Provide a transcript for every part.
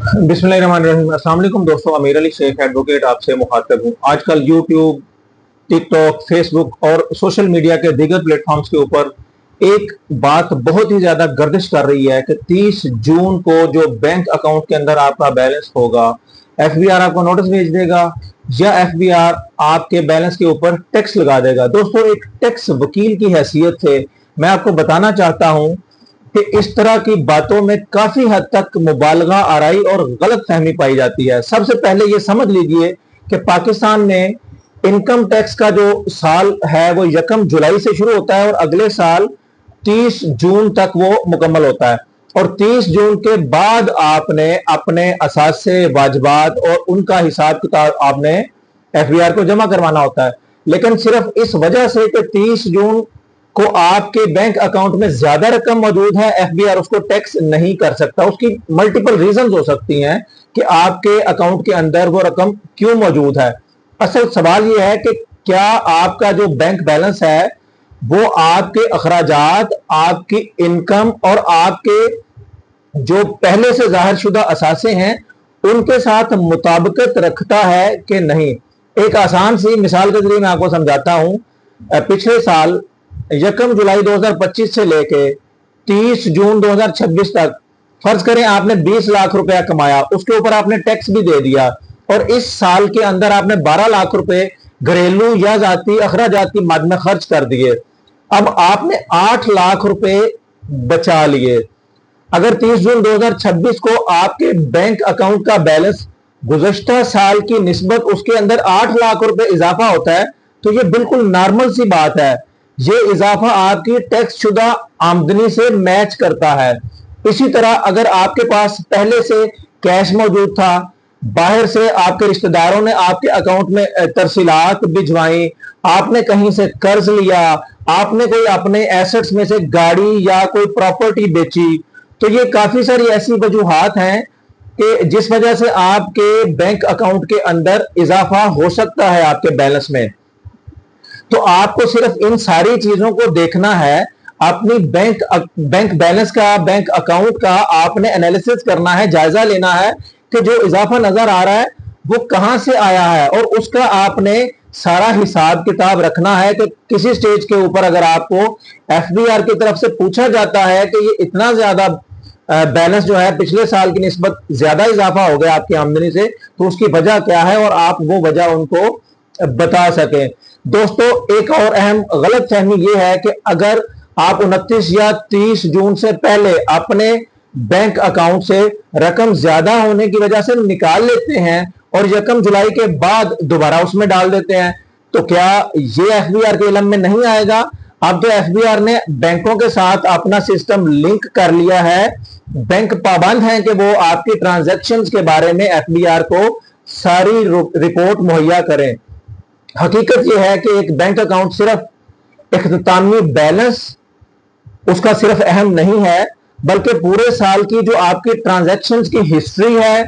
बिस्मिल्लाहिर्रहमानिर्रहीम। अस्सलाम वालेकुम दोस्तों, अमीर अली शेख एडवोकेट आपसे मुखातब हूँ। आजकल यूट्यूब, टिकटॉक, फेसबुक और सोशल मीडिया के दीगर प्लेटफॉर्म्स के ऊपर एक बात बहुत ही ज्यादा गर्दिश कर रही है कि 30 जून को जो बैंक अकाउंट के अंदर आपका बैलेंस होगा, एफबीआर आपको नोटिस भेज देगा या एफबीआर आपके बैलेंस के ऊपर टैक्स लगा देगा। दोस्तों, एक टैक्स वकील की हैसियत से मैं आपको बताना चाहता हूं कि इस तरह की बातों में काफी हद तक मुबालगा आराई और गलत फहमी पाई जाती है। सबसे पहले ये समझ लीजिए कि पाकिस्तान में इनकम टैक्स का जो साल है वो 1 जुलाई से शुरू होता है और अगले साल 30 जून तक वो मुकम्मल होता है। और 30 जून के बाद आपने अपने असासे, वाजबात और उनका हिसाब किताब आपने एफबीआर को जमा करवाना होता है। लेकिन सिर्फ इस वजह से कि 30 जून को आपके बैंक अकाउंट में ज्यादा रकम मौजूद है, एफबीआर उसको टैक्स नहीं कर सकता। उसकी मल्टीपल रीजंस हो सकती हैं कि आपके अकाउंट के अंदर वो रकम क्यों मौजूद है। असल सवाल यह है कि क्या आपका जो बैंक बैलेंस है वो आपके अखराजात, आपकी इनकम और आपके जो पहले से जाहिर शुदा असासे हैं उनके साथ मुताबिकत रखता है कि नहीं। एक आसान सी मिसाल के जरिए मैं आपको समझाता हूं। पिछले साल 1 जुलाई 2025 से लेके 30 जून 2026 तक फर्ज करें आपने 20 लाख रुपया कमाया, उसके ऊपर आपने टैक्स भी दे दिया और इस साल के अंदर आपने 12 लाख रुपए घरेलू या जाती अखराजात की मद में खर्च कर दिए। अब आपने 8 लाख रुपए बचा लिए। अगर 30 जून 2026 को आपके बैंक अकाउंट का बैलेंस गुज़श्ता साल की निस्बत उसके अंदर 8 लाख रुपए इजाफा होता है तो ये बिल्कुल नॉर्मल सी बात है। ये इजाफा आपकी टैक्स शुदा आमदनी से मैच करता है। इसी तरह अगर आपके पास पहले से कैश मौजूद था, बाहर से आपके रिश्तेदारों ने आपके अकाउंट में तरसीलात भिजवाई, आपने कहीं से कर्ज लिया, आपने कोई अपने एसेट्स में से गाड़ी या कोई प्रॉपर्टी बेची, तो ये काफी सारी ऐसी वजूहात हैं कि जिस वजह से आपके बैंक अकाउंट के अंदर इजाफा हो सकता है आपके बैलेंस में। तो आपको सिर्फ इन सारी चीजों को देखना है, अपनी बैंक बैलेंस का, बैंक अकाउंट का आपने एनालिसिस करना है, जायजा लेना है कि जो इजाफा नजर आ रहा है वो कहां से आया है और उसका आपने सारा हिसाब किताब रखना है कि किसी स्टेज के ऊपर अगर आपको एफबीआर की तरफ से पूछा जाता है कि ये इतना ज्यादा बैलेंस जो है पिछले साल की निस्बत ज्यादा इजाफा हो गया आपकी आमदनी से, तो उसकी वजह क्या है और आप वो वजह उनको बता सकें। दोस्तों, एक और अहम गलत फहमी यह है कि अगर आप 29 या 30 जून से पहले अपने बैंक अकाउंट से रकम ज्यादा होने की वजह से निकाल लेते हैं और 1 जुलाई के बाद दोबारा उसमें डाल देते हैं, तो क्या ये एफबीआर के इल्म में नहीं आएगा? अब तो एफबीआर ने बैंकों के साथ अपना सिस्टम लिंक कर लिया है। बैंक पाबंद हैं कि वो आपकी ट्रांजैक्शंस के बारे में एफबीआर को सारी रिपोर्ट मुहैया करें। हकीकत यह है कि एक बैंक अकाउंट सिर्फ इख्तितामी बैलेंस उसका सिर्फ अहम नहीं है, बल्कि पूरे साल की जो आपकी ट्रांजैक्शंस की हिस्ट्री है,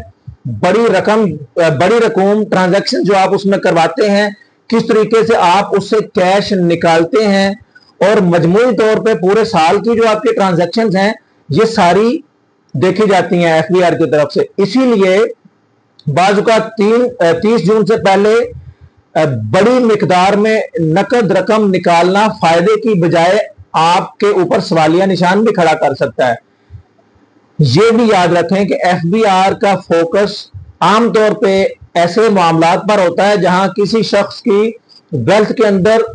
बड़ी रकम ट्रांजैक्शन जो आप उसमें करवाते हैं, किस तरीके से आप उससे कैश निकालते हैं और मजमूई तौर पे पूरे साल की जो आपकी ट्रांजैक्शंस हैं ये सारी देखी जाती हैं एफबीआर की तरफ से। इसीलिए बाज़ का 30 जून से पहले बड़ी मिकदार में नकद रकम निकालना फायदे की बजाय आपके ऊपर सवालिया निशान भी खड़ा कर सकता है। यह भी याद रखें कि एफबीआर का फोकस आमतौर पे ऐसे मामलात पर होता है जहां किसी शख्स की वेल्थ के अंदर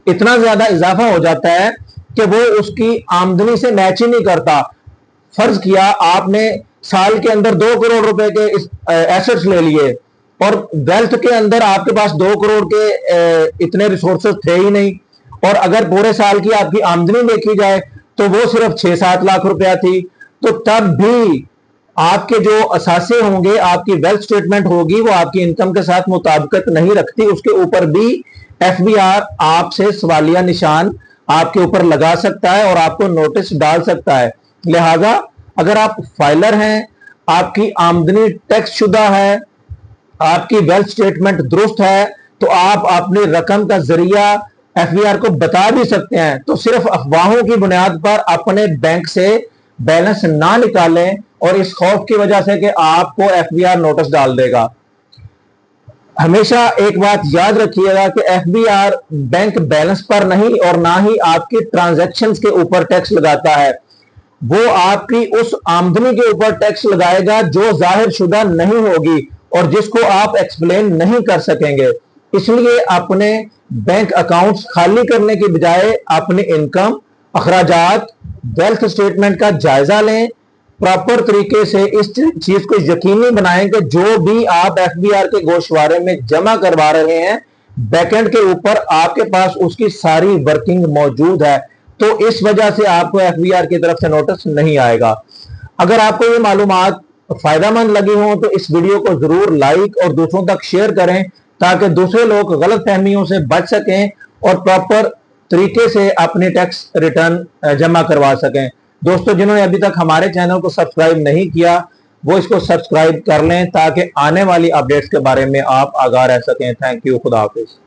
इतना ज्यादा इजाफा हो जाता है कि वो उसकी आमदनी से मैच ही नहीं करता। फर्ज किया आपने साल के अंदर 2 करोड़ रुपए के एसेट्स ले लिए और वेल्थ के अंदर आपके पास 2 करोड़ के इतने रिसोर्सेज थे ही नहीं, और अगर पूरे साल की आपकी आमदनी देखी जाए तो वो सिर्फ 6-7 लाख रुपया थी, तो तब भी आपके जो असासे होंगे, आपकी वेल्थ स्टेटमेंट होगी, वो आपकी इनकम के साथ मुताबिकत नहीं रखती। उसके ऊपर भी एफबीआर आपसे सवालिया निशान आपके ऊपर लगा सकता है और आपको नोटिस डाल सकता है। लिहाजा अगर आप फाइलर हैं, आपकी आमदनी टैक्स शुदा है, आपकी वेल्थ स्टेटमेंट दुरुस्त है, तो आप अपनी रकम का जरिया एफबीआर को बता भी सकते हैं। तो सिर्फ अफवाहों की बुनियाद पर अपने बैंक से बैलेंस ना निकालें اور اس خوف کی وجہ سے کہ آپ کو ایف بی آر نوٹس ڈال دے گا۔ ہمیشہ ایک بات یاد رکھیے گا کہ F B R bank balance پر نہیں اور نہ ہی آپ کی ٹرانزیکشنز کے اوپر ٹیکس لگاتا ہے، وہ آپ کی اس آمدنی کے اوپر ٹیکس لگائے گا جو ظاہر شدہ نہیں ہوگی اور جس کو آپ ایکسپلین نہیں کر سکیں گے۔ اس لیے اپنے بینک اکاؤنٹس خالی کرنے کی بجائے اپنی انکم، اخراجات، ویلتھ سٹیٹمنٹ کا جائزہ لیں، پراپر طریقے سے اس چیز کو یقینی بنائیں کہ جو بھی آپ ایف بی آر کے گوشوارے میں جمع کروا رہے ہیں بیک اینڈ کے اوپر آپ کے پاس اس کی ساری ورکنگ موجود ہے، تو اس وجہ سے آپ کو ایف بی آر کی طرف سے نوٹس نہیں آئے گا۔ اگر آپ کو یہ معلومات فائدہ مند لگی ہوں تو اس ویڈیو کو ضرور لائک اور دوسروں تک شیئر کریں تاکہ دوسرے لوگ غلط فہمیوں سے بچ سکیں اور پراپر طریقے سے اپنے ٹیکس ریٹرن جمع کروا سکیں۔ دوستو، جنہوں نے ابھی تک ہمارے چینل کو سبسکرائب نہیں کیا وہ اس کو سبسکرائب کر لیں تاکہ آنے والی اپڈیٹس کے بارے میں آپ آگاہ رہ سکیں۔ تھینک یو، خدا حافظ۔